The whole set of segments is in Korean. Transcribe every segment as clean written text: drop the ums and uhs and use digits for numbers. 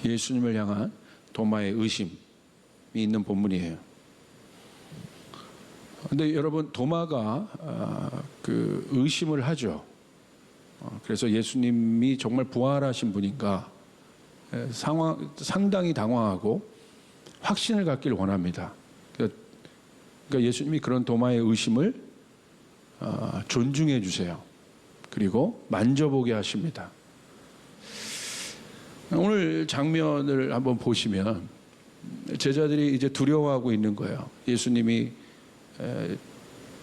예수님을 향한 도마의 의심이 있는 본문이에요. 근데 여러분, 도마가 그 의심을 하죠. 그래서 예수님이 정말 부활하신 분인가 상당히 당황하고 확신을 갖길 원합니다. 그러니까 예수님이 그런 도마의 의심을 존중해 주세요. 그리고 만져보게 하십니다. 오늘 장면을 한번 보시면 제자들이 이제 두려워하고 있는 거예요. 예수님이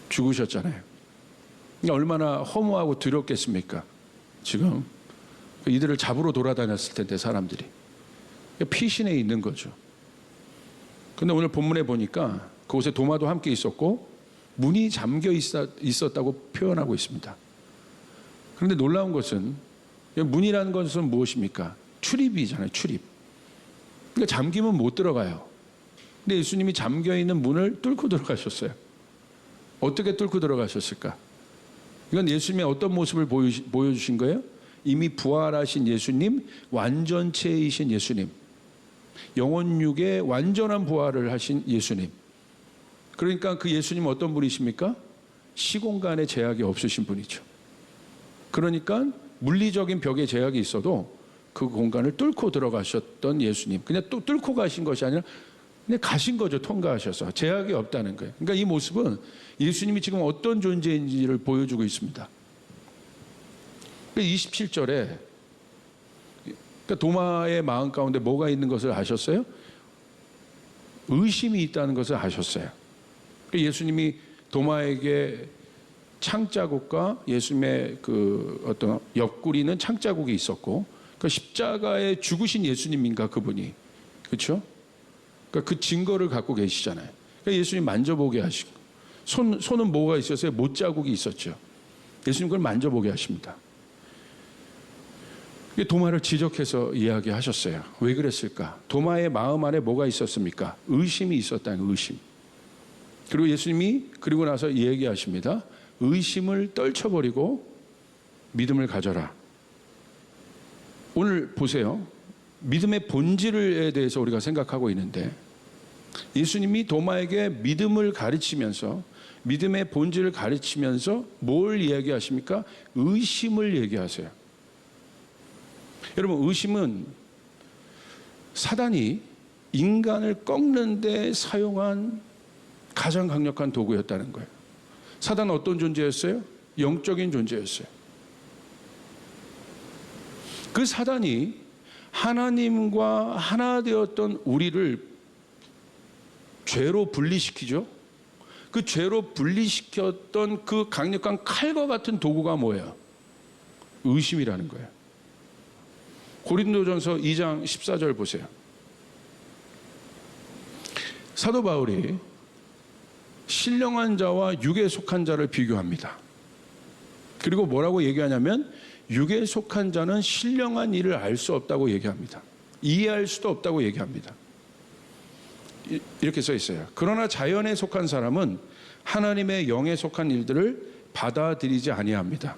죽으셨잖아요. 얼마나 허무하고 두렵겠습니까? 지금 이들을 잡으러 돌아다녔을 텐데 사람들이 피신해 있는 거죠. 근데 오늘 본문에 보니까 그곳에 도마도 함께 있었고 문이 잠겨 있었다고 표현하고 있습니다. 그런데 놀라운 것은 문이라는 것은 무엇입니까? 출입이잖아요. 출입. 그러니까 잠기면 못 들어가요. 근데 예수님이 잠겨있는 문을 뚫고 들어가셨어요. 어떻게 뚫고 들어가셨을까? 이건 예수님의 어떤 모습을 보여주신 거예요? 이미 부활하신 예수님, 완전체이신 예수님, 영혼육의 완전한 부활을 하신 예수님. 그러니까 그 예수님은 어떤 분이십니까? 시공간에 제약이 없으신 분이죠. 그러니까 물리적인 벽에 제약이 있어도 그 공간을 뚫고 들어가셨던 예수님. 그냥 또 뚫고 가신 것이 아니라 그냥 가신 거죠. 통과하셔서. 제약이 없다는 거예요. 그러니까 이 모습은 예수님이 지금 어떤 존재인지를 보여주고 있습니다. 27절에 그러니까 도마의 마음 가운데 뭐가 있는 것을 아셨어요? 의심이 있다는 것을 아셨어요. 예수님이 도마에게 창자국과 예수님의 그 어떤 옆구리는 창자국이 있었고, 그 십자가에 죽으신 예수님인가 그분이, 그렇죠? 그러니까 그 증거를 갖고 계시잖아요. 그러니까 예수님 만져보게 하시고, 손은 뭐가 있었어요? 못자국이 있었죠. 예수님 그걸 만져보게 하십니다. 도마를 지적해서 이야기하셨어요. 왜 그랬을까? 도마의 마음 안에 뭐가 있었습니까? 의심이 있었다는 의심. 그리고 예수님이 그리고 나서 얘기하십니다. 의심을 떨쳐버리고 믿음을 가져라. 오늘 보세요. 믿음의 본질에 대해서 우리가 생각하고 있는데 예수님이 도마에게 믿음을 가르치면서 믿음의 본질을 가르치면서 뭘 이야기하십니까? 의심을 얘기하세요. 여러분, 의심은 사단이 인간을 꺾는 데 사용한 가장 강력한 도구였다는 거예요. 사단은 어떤 존재였어요? 영적인 존재였어요. 그 사단이 하나님과 하나 되었던 우리를 죄로 분리시키죠. 그 죄로 분리시켰던 그 강력한 칼과 같은 도구가 뭐예요? 의심이라는 거예요. 고린도전서 2장 14절 보세요. 사도 바울이 신령한 자와 육에 속한 자를 비교합니다. 그리고 뭐라고 얘기하냐면 육에 속한 자는 신령한 일을 알 수 없다고 얘기합니다. 이해할 수도 없다고 얘기합니다. 이렇게 써 있어요. 그러나 자연에 속한 사람은 하나님의 영에 속한 일들을 받아들이지 아니합니다.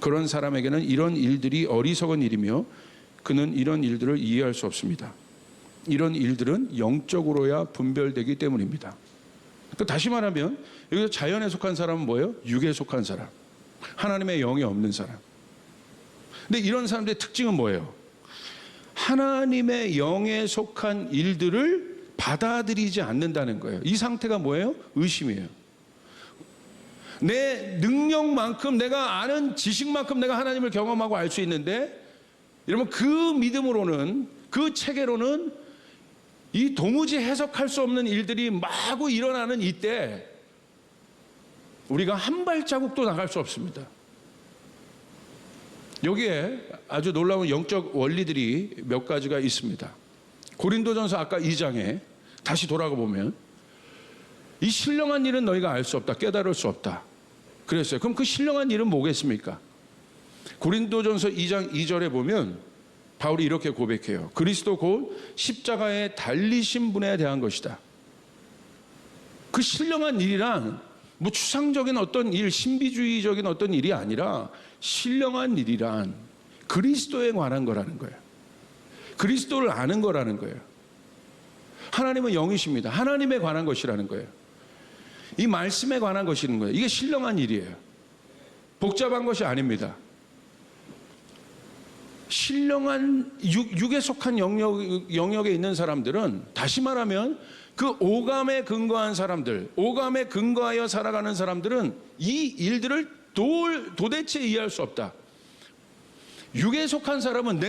그런 사람에게는 이런 일들이 어리석은 일이며 그는 이런 일들을 이해할 수 없습니다. 이런 일들은 영적으로야 분별되기 때문입니다. 다시 말하면 여기서 자연에 속한 사람은 뭐예요? 육에 속한 사람, 하나님의 영이 없는 사람. 근데 이런 사람들의 특징은 뭐예요? 하나님의 영에 속한 일들을 받아들이지 않는다는 거예요. 이 상태가 뭐예요? 의심이에요. 내 능력만큼, 내가 아는 지식만큼 내가 하나님을 경험하고 알 수 있는데, 여러분, 그 믿음으로는, 그 체계로는 이 도무지 해석할 수 없는 일들이 마구 일어나는 이때 우리가 한 발자국도 나갈 수 없습니다. 여기에 아주 놀라운 영적 원리들이 몇 가지가 있습니다. 고린도전서 아까 2장에 다시 돌아가 보면 이 신령한 일은 너희가 알 수 없다, 깨달을 수 없다 그랬어요. 그럼 그 신령한 일은 뭐겠습니까? 고린도전서 2장 2절에 보면 바울이 이렇게 고백해요. 그리스도 곧 십자가에 달리신 분에 대한 것이다. 그 신령한 일이란 뭐 추상적인 어떤 일, 신비주의적인 어떤 일이 아니라 신령한 일이란 그리스도에 관한 거라는 거예요. 그리스도를 아는 거라는 거예요. 하나님은 영이십니다. 하나님에 관한 것이라는 거예요. 이 말씀에 관한 것이라는 거예요. 이게 신령한 일이에요. 복잡한 것이 아닙니다. 신령한 육에 속한 영역에 있는 사람들은, 다시 말하면 그 오감에 근거한 사람들, 오감에 근거하여 살아가는 사람들은 이 일들을 도대체 이해할 수 없다. 육에 속한 사람은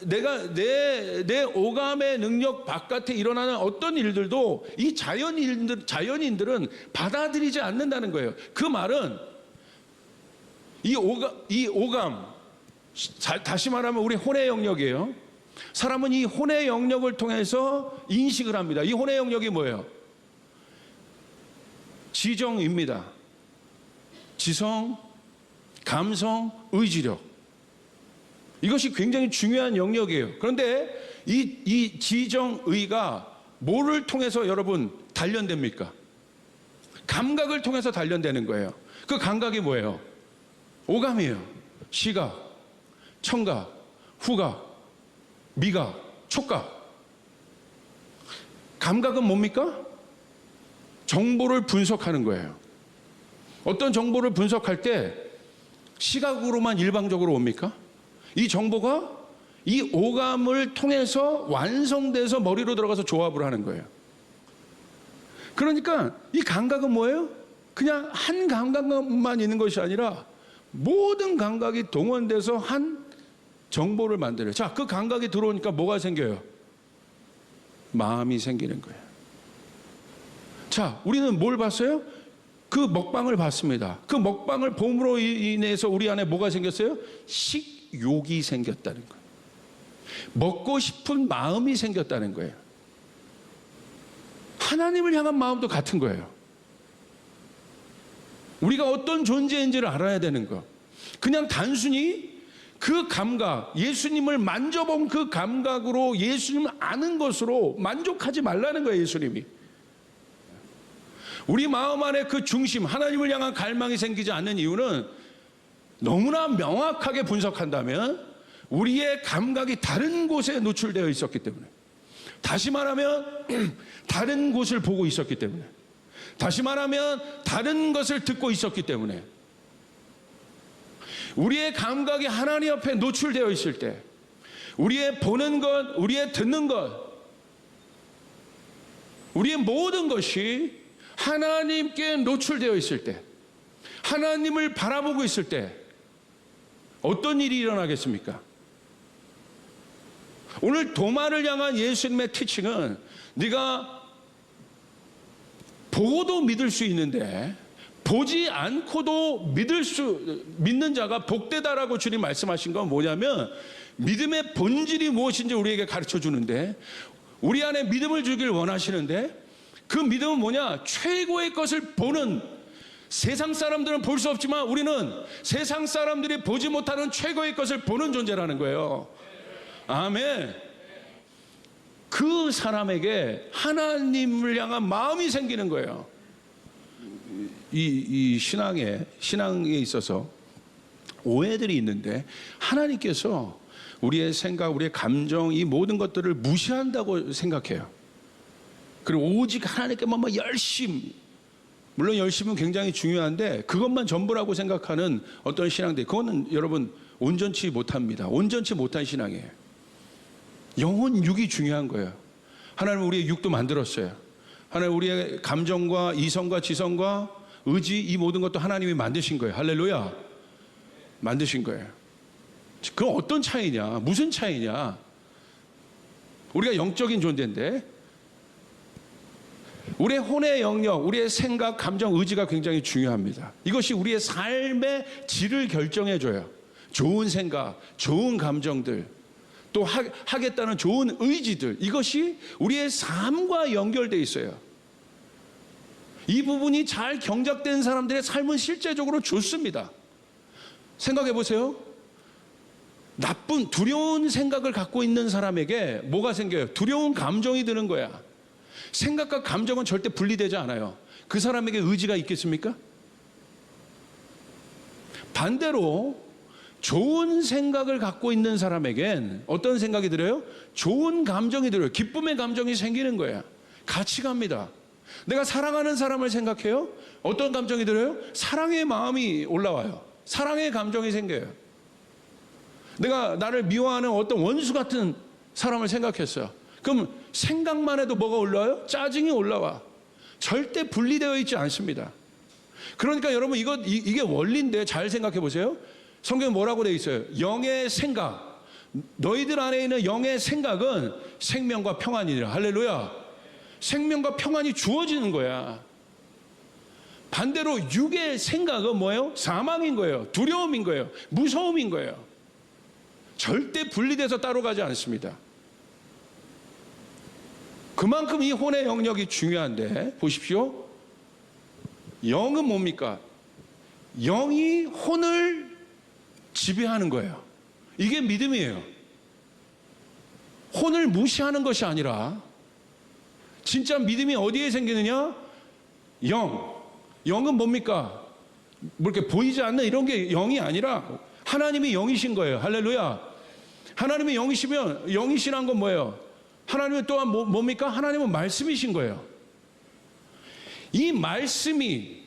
내 오감의 능력 바깥에 일어나는 어떤 일들도 이 자연인들은 받아들이지 않는다는 거예요. 그 말은 이 오감, 다시 말하면 우리 혼의 영역이에요. 사람은 이 혼의 영역을 통해서 인식을 합니다. 이 혼의 영역이 뭐예요? 지정입니다. 지성, 감성, 의지력. 이것이 굉장히 중요한 영역이에요. 그런데 이 지정의가 뭐를 통해서 여러분 단련됩니까? 감각을 통해서 단련되는 거예요. 그 감각이 뭐예요? 오감이에요. 시각, 청각, 후각, 미각, 촉각. 감각은 뭡니까? 정보를 분석하는 거예요. 어떤 정보를 분석할 때 시각으로만 일방적으로 옵니까? 이 정보가 이 오감을 통해서 완성돼서 머리로 들어가서 조합을 하는 거예요. 그러니까 이 감각은 뭐예요? 그냥 한 감각만 있는 것이 아니라 모든 감각이 동원돼서 한 정보를 만들어요. 자, 그 감각이 들어오니까 뭐가 생겨요? 마음이 생기는 거예요. 자, 우리는 뭘 봤어요? 그 먹방을 봤습니다. 그 먹방을 봄으로 인해서 우리 안에 뭐가 생겼어요? 식욕이 생겼다는 거예요. 먹고 싶은 마음이 생겼다는 거예요. 하나님을 향한 마음도 같은 거예요. 우리가 어떤 존재인지를 알아야 되는 거. 그냥 단순히 그 감각, 예수님을 만져본 그 감각으로 예수님을 아는 것으로 만족하지 말라는 거예요, 예수님이. 우리 마음 안에 그 중심, 하나님을 향한 갈망이 생기지 않는 이유는 너무나 명확하게 분석한다면 우리의 감각이 다른 곳에 노출되어 있었기 때문에, 다시 말하면 다른 곳을 보고 있었기 때문에, 다시 말하면 다른 것을 듣고 있었기 때문에, 우리의 감각이 하나님 옆에 노출되어 있을 때, 우리의 보는 것, 우리의 듣는 것, 우리의 모든 것이 하나님께 노출되어 있을 때, 하나님을 바라보고 있을 때 어떤 일이 일어나겠습니까? 오늘 도마를 향한 예수님의 티칭은 네가 보고도 믿을 수 있는데 보지 않고도 믿는 자가 복되다라고 주님 말씀하신 건 뭐냐면, 믿음의 본질이 무엇인지 우리에게 가르쳐 주는데, 우리 안에 믿음을 주길 원하시는데, 그 믿음은 뭐냐? 최고의 것을 보는, 세상 사람들은 볼 수 없지만 우리는 세상 사람들이 보지 못하는 최고의 것을 보는 존재라는 거예요. 아멘. 그 사람에게 하나님을 향한 마음이 생기는 거예요. 이 신앙에 있어서 오해들이 있는데, 하나님께서 우리의 생각, 우리의 감정, 이 모든 것들을 무시한다고 생각해요. 그리고 오직 하나님께만 열심, 물론 열심은 굉장히 중요한데 그것만 전부라고 생각하는 어떤 신앙들, 그거는 여러분 온전치 못합니다. 온전치 못한 신앙이에요. 영혼 육이 중요한 거예요. 하나님은 우리의 육도 만들었어요. 하나님 우리의 감정과 이성과 지성과 의지, 이 모든 것도 하나님이 만드신 거예요. 할렐루야. 만드신 거예요. 그건 어떤 차이냐? 무슨 차이냐? 우리가 영적인 존재인데 우리의 혼의 영역, 우리의 생각, 감정, 의지가 굉장히 중요합니다. 이것이 우리의 삶의 질을 결정해줘요. 좋은 생각, 좋은 감정들, 또 하겠다는 좋은 의지들, 이것이 우리의 삶과 연결되어 있어요. 이 부분이 잘 경작된 사람들의 삶은 실제적으로 좋습니다. 생각해 보세요. 나쁜, 두려운 생각을 갖고 있는 사람에게 뭐가 생겨요? 두려운 감정이 드는 거야. 생각과 감정은 절대 분리되지 않아요. 그 사람에게 의지가 있겠습니까? 반대로 좋은 생각을 갖고 있는 사람에겐 어떤 생각이 들어요? 좋은 감정이 들어요. 기쁨의 감정이 생기는 거야. 같이 갑니다. 내가 사랑하는 사람을 생각해요. 어떤 감정이 들어요? 사랑의 마음이 올라와요. 사랑의 감정이 생겨요. 내가 나를 미워하는 어떤 원수 같은 사람을 생각했어요. 그럼 생각만 해도 뭐가 올라와요? 짜증이 올라와. 절대 분리되어 있지 않습니다. 그러니까 여러분 이게 원리인데 잘 생각해 보세요. 성경에 뭐라고 되어 있어요? 영의 생각, 너희들 안에 있는 영의 생각은 생명과 평안이니라. 할렐루야. 생명과 평안이 주어지는 거야. 반대로 육의 생각은 뭐예요? 사망인 거예요. 두려움인 거예요. 무서움인 거예요. 절대 분리돼서 따로 가지 않습니다. 그만큼 이 혼의 영역이 중요한데 보십시오. 영은 뭡니까? 영이 혼을 지배하는 거예요. 이게 믿음이에요. 혼을 무시하는 것이 아니라 진짜 믿음이 어디에 생기느냐? 영은 뭡니까? 뭐 이렇게 보이지 않는 이런 게 영이 아니라 하나님이 영이신 거예요. 할렐루야. 하나님이 영이시란 건 뭐예요? 하나님은 또한 뭡니까? 하나님은 말씀이신 거예요. 이 말씀이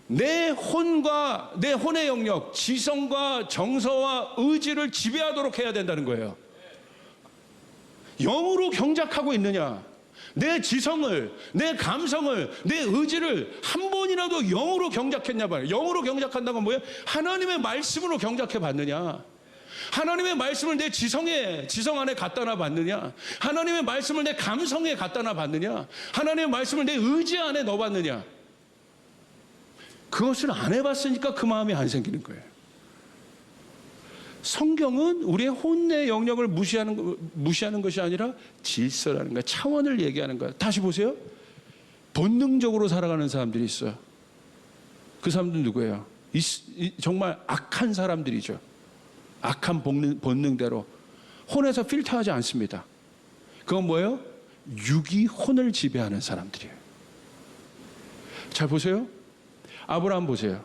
내 혼의 영역, 지성과 정서와 의지를 지배하도록 해야 된다는 거예요. 영으로 경작하고 있느냐? 내 지성을, 내 감성을, 내 의지를 한 번이라도 영으로 경작했냐 봐요. 영으로 경작한다는 건 뭐예요? 하나님의 말씀으로 경작해 봤느냐? 하나님의 말씀을 내 지성 안에 갖다 놔 봤느냐? 하나님의 말씀을 내 감성에 갖다 놔 봤느냐? 하나님의 말씀을 내 의지 안에 넣어 봤느냐? 그것을 안 해봤으니까 그 마음이 안 생기는 거예요. 성경은 우리의 혼의 영역을 무시하는 것이 아니라 질서라는 거예요. 차원을 얘기하는 거예요. 다시 보세요. 본능적으로 살아가는 사람들이 있어요. 그 사람들은 누구예요? 정말 악한 사람들이죠. 악한 본능대로 혼에서 필터하지 않습니다. 그건 뭐예요? 육이 혼을 지배하는 사람들이에요. 잘 보세요. 아브라함 보세요.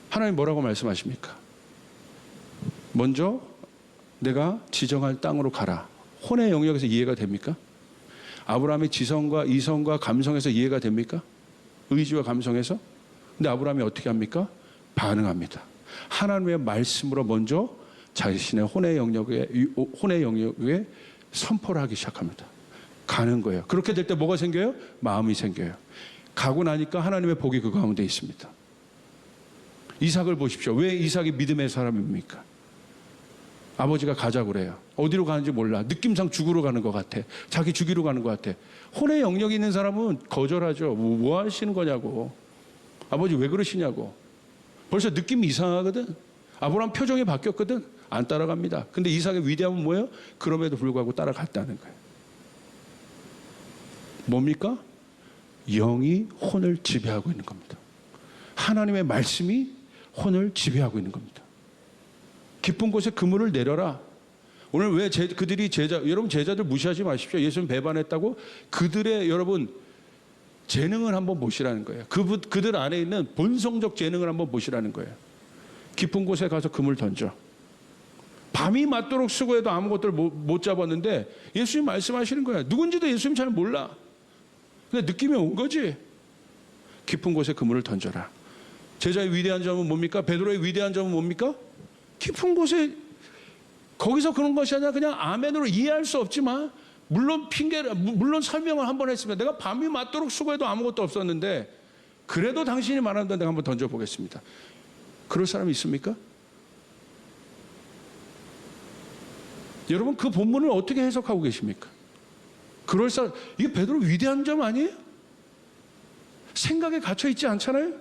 하나님 뭐라고 말씀하십니까? 먼저 내가 지정할 땅으로 가라. 혼의 영역에서 이해가 됩니까? 아브라함의 지성과 이성과 감성에서 이해가 됩니까? 의지와 감성에서? 근데 아브라함이 어떻게 합니까? 반응합니다. 하나님의 말씀으로 먼저 자신의 혼의 영역에 선포를 하기 시작합니다. 가는 거예요. 그렇게 될 때 뭐가 생겨요? 마음이 생겨요. 가고 나니까 하나님의 복이 그 가운데 있습니다. 이삭을 보십시오. 왜 이삭이 믿음의 사람입니까? 아버지가 가자고 그래요. 어디로 가는지 몰라. 느낌상 죽으러 가는 것 같아. 자기 죽이러 가는 것 같아. 혼의 영역이 있는 사람은 거절하죠. 뭐 하시는 거냐고. 아버지 왜 그러시냐고. 벌써 느낌이 이상하거든. 아브라함 표정이 바뀌었거든. 안 따라갑니다. 근데 이삭의 위대함은 뭐예요? 그럼에도 불구하고 따라갔다는 거예요. 뭡니까? 영이 혼을 지배하고 있는 겁니다. 하나님의 말씀이 혼을 지배하고 있는 겁니다. 깊은 곳에 그물을 내려라. 오늘 왜 그들이 여러분 제자들 무시하지 마십시오. 예수님 배반했다고 그들의 여러분 재능을 한번 보시라는 거예요. 그들 안에 있는 본성적 재능을 한번 보시라는 거예요. 깊은 곳에 가서 그물 던져. 밤이 맞도록 수고해도 아무것도 못 잡았는데 예수님 말씀하시는 거예요. 누군지도 예수님 잘 몰라. 근데 느낌이 온 거지. 깊은 곳에 그물을 던져라. 제자의 위대한 점은 뭡니까? 베드로의 위대한 점은 뭡니까? 깊은 곳에 거기서 그런 것이 아니라 그냥 아멘으로 이해할 수 없지만 물론 설명을 한번 했습니다. 내가 밤이 맞도록 수고해도 아무것도 없었는데 그래도 당신이 말하는 대로 내가 한번 던져보겠습니다. 그럴 사람이 있습니까? 여러분 그 본문을 어떻게 해석하고 계십니까? 그럴 사람, 이게 베드로 위대한 점 아니에요? 생각에 갇혀 있지 않잖아요?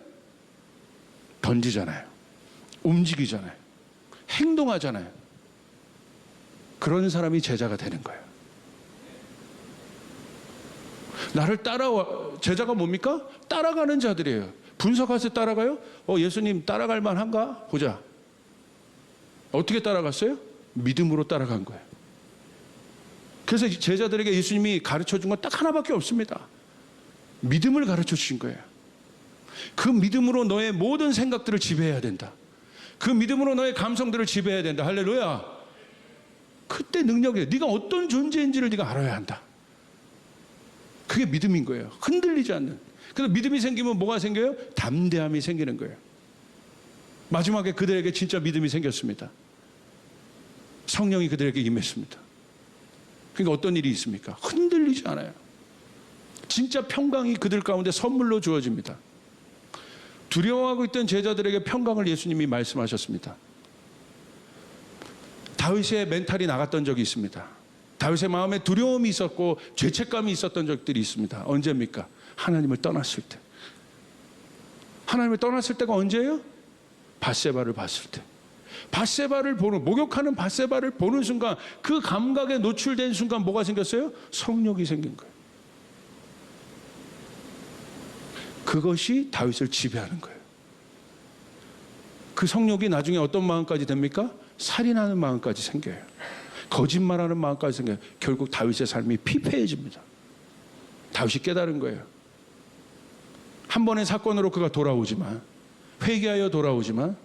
던지잖아요. 움직이잖아요. 행동하잖아요. 그런 사람이 제자가 되는 거예요. 나를 제자가 뭡니까? 따라가는 자들이에요. 분석해서 따라가요? 예수님 따라갈 만한가? 보자. 어떻게 따라갔어요? 믿음으로 따라간 거예요. 그래서 제자들에게 예수님이 가르쳐 준 건 딱 하나밖에 없습니다. 믿음을 가르쳐 주신 거예요. 그 믿음으로 너의 모든 생각들을 지배해야 된다. 그 믿음으로 너의 감성들을 지배해야 된다. 할렐루야. 그때 능력이에요. 네가 어떤 존재인지를 네가 알아야 한다. 그게 믿음인 거예요. 흔들리지 않는. 그래서 믿음이 생기면 뭐가 생겨요? 담대함이 생기는 거예요. 마지막에 그들에게 진짜 믿음이 생겼습니다. 성령이 그들에게 임했습니다. 그러니까 어떤 일이 있습니까? 흔들리지 않아요. 진짜 평강이 그들 가운데 선물로 주어집니다. 두려워하고 있던 제자들에게 평강을 예수님이 말씀하셨습니다. 다윗의 멘탈이 나갔던 적이 있습니다. 다윗의 마음에 두려움이 있었고 죄책감이 있었던 적들이 있습니다. 언제입니까? 하나님을 떠났을 때. 하나님을 떠났을 때가 언제예요? 밧세바를 봤을 때. 밧세바를 보는, 목욕하는 밧세바를 보는 순간, 그 감각에 노출된 순간 뭐가 생겼어요? 성욕이 생긴 거예요. 그것이 다윗을 지배하는 거예요. 그 성욕이 나중에 어떤 마음까지 됩니까? 살인하는 마음까지 생겨요. 거짓말하는 마음까지 생겨요. 결국 다윗의 삶이 피폐해집니다. 다윗이 깨달은 거예요. 한 번의 사건으로 그가 돌아오지만, 회개하여 돌아오지만,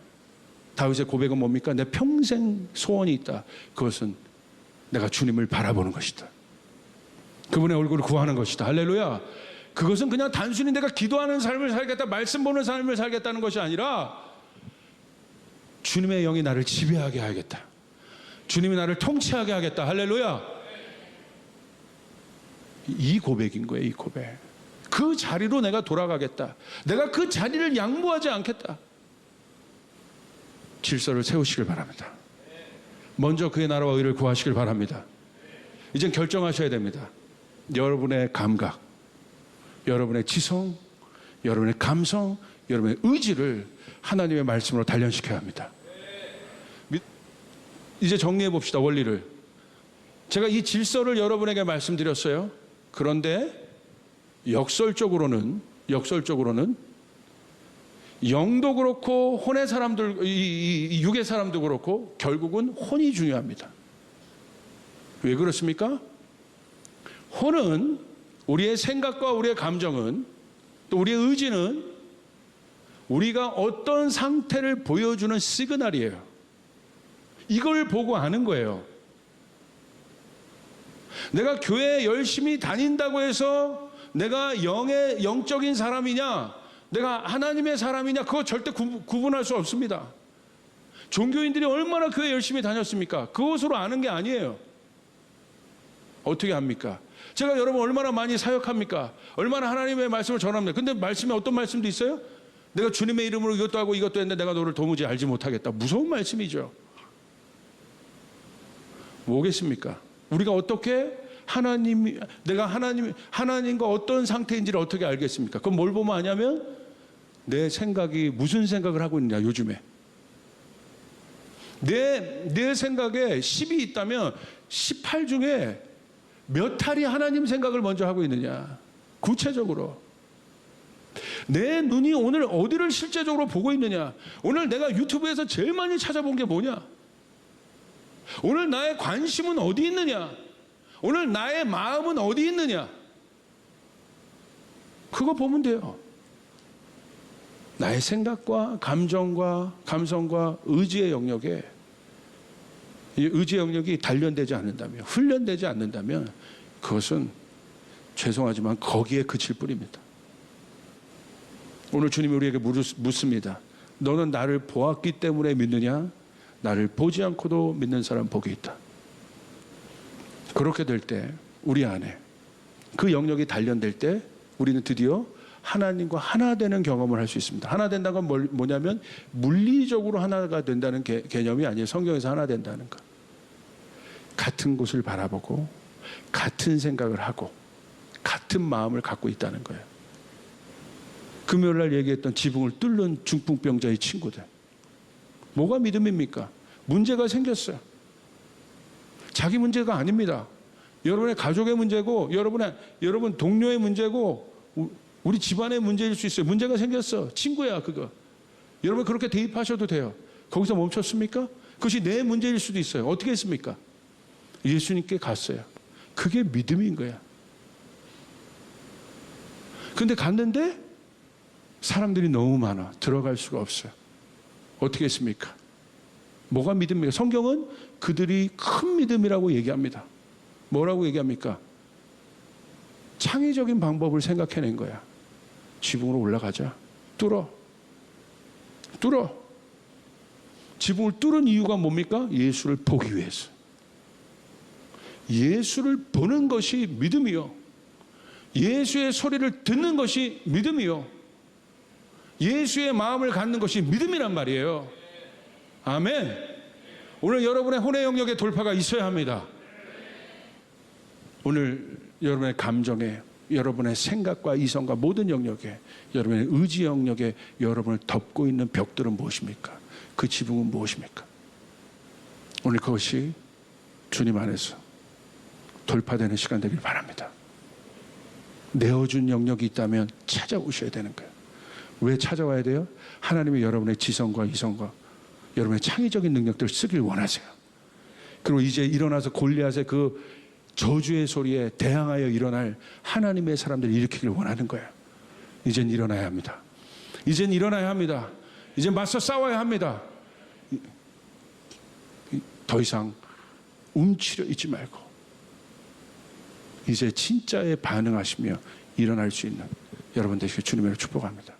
다윗의 고백은 뭡니까? 내 평생 소원이 있다. 그것은 내가 주님을 바라보는 것이다. 그분의 얼굴을 구하는 것이다. 할렐루야. 그것은 그냥 단순히 내가 기도하는 삶을 살겠다, 말씀 보는 삶을 살겠다는 것이 아니라 주님의 영이 나를 지배하게 하겠다. 주님이 나를 통치하게 하겠다. 할렐루야. 이 고백인 거예요. 이 고백. 그 자리로 내가 돌아가겠다. 내가 그 자리를 양보하지 않겠다. 질서를 세우시길 바랍니다. 먼저 그의 나라와 의를 구하시길 바랍니다. 이젠 결정하셔야 됩니다. 여러분의 감각, 여러분의 지성, 여러분의 감성, 여러분의 의지를 하나님의 말씀으로 단련시켜야 합니다. 이제 정리해 봅시다. 원리를. 제가 이 질서를 여러분에게 말씀드렸어요. 그런데 역설적으로는 영도 그렇고 혼의 사람들, 이 육의 사람도 그렇고 결국은 혼이 중요합니다. 왜 그렇습니까? 혼은, 우리의 생각과 우리의 감정은, 또 우리의 의지는 우리가 어떤 상태를 보여주는 시그널이에요. 이걸 보고 아는 거예요. 내가 교회에 열심히 다닌다고 해서 내가 영적인 사람이냐, 내가 하나님의 사람이냐, 그거 절대 구분할 수 없습니다. 종교인들이 얼마나 교회 열심히 다녔습니까? 그것으로 아는 게 아니에요. 어떻게 합니까? 제가 여러분 얼마나 많이 사역합니까? 얼마나 하나님의 말씀을 전합니까? 근데 말씀에 어떤 말씀도 있어요? 내가 주님의 이름으로 이것도 하고 이것도 했는데 내가 너를 도무지 알지 못하겠다. 무서운 말씀이죠. 뭐겠습니까? 우리가 어떻게 내가 하나님과 어떤 상태인지를 어떻게 알겠습니까? 그럼 뭘 보면 아냐면 내 생각이 무슨 생각을 하고 있느냐, 요즘에. 내 생각에 10이 있다면 18 중에 몇 할이 하나님 생각을 먼저 하고 있느냐. 구체적으로. 내 눈이 오늘 어디를 실제적으로 보고 있느냐. 오늘 내가 유튜브에서 제일 많이 찾아본 게 뭐냐. 오늘 나의 관심은 어디 있느냐. 오늘 나의 마음은 어디 있느냐. 그거 보면 돼요. 나의 생각과 감정과 감성과 의지의 영역에, 이 의지의 영역이 단련되지 않는다면, 훈련되지 않는다면 그것은 죄송하지만 거기에 그칠 뿐입니다. 오늘 주님이 우리에게 묻습니다. 너는 나를 보았기 때문에 믿느냐? 나를 보지 않고도 믿는 사람 복이 있다. 그렇게 될 때 우리 안에 그 영역이 단련될 때 우리는 드디어 하나님과 하나 되는 경험을 할 수 있습니다. 하나 된다는 건 뭐냐면 물리적으로 하나가 된다는 개념이 아니에요. 성경에서 하나 된다는 것. 같은 곳을 바라보고 같은 생각을 하고 같은 마음을 갖고 있다는 거예요. 금요일날 얘기했던 지붕을 뚫는 중풍병자의 친구들. 뭐가 믿음입니까? 문제가 생겼어요. 자기 문제가 아닙니다. 여러분의 가족의 문제고, 여러분 동료의 문제고, 우리 집안의 문제일 수 있어요. 문제가 생겼어. 친구야, 그거. 여러분 그렇게 대입하셔도 돼요. 거기서 멈췄습니까? 그것이 내 문제일 수도 있어요. 어떻게 했습니까? 예수님께 갔어요. 그게 믿음인 거야. 근데 갔는데 사람들이 너무 많아. 들어갈 수가 없어요. 어떻게 했습니까? 뭐가 믿음입니까? 성경은 그들이 큰 믿음이라고 얘기합니다. 뭐라고 얘기합니까? 창의적인 방법을 생각해낸 거야. 지붕으로 올라가자. 뚫어. 지붕을 뚫은 이유가 뭡니까? 예수를 보기 위해서. 예수를 보는 것이 믿음이요. 예수의 소리를 듣는 것이 믿음이요. 예수의 마음을 갖는 것이 믿음이란 말이에요. 아멘. 오늘 여러분의 혼의 영역에 돌파가 있어야 합니다. 오늘 여러분의 감정에, 여러분의 생각과 이성과 모든 영역에, 여러분의 의지 영역에 여러분을 덮고 있는 벽들은 무엇입니까? 그 지붕은 무엇입니까? 오늘 그것이 주님 안에서 돌파되는 시간 되길 바랍니다. 내어준 영역이 있다면 찾아오셔야 되는 거예요. 왜 찾아와야 돼요? 하나님이 여러분의 지성과 이성과 여러분의 창의적인 능력들을 쓰길 원하세요. 그리고 이제 일어나서 골리앗의 그 저주의 소리에 대항하여 일어날 하나님의 사람들을 일으키길 원하는 거예요. 이젠 일어나야 합니다. 이젠 일어나야 합니다. 이제 맞서 싸워야 합니다. 더 이상 움츠려 있지 말고 이제 진짜에 반응하시며 일어날 수 있는 여러분 되시길 주님으로 축복합니다.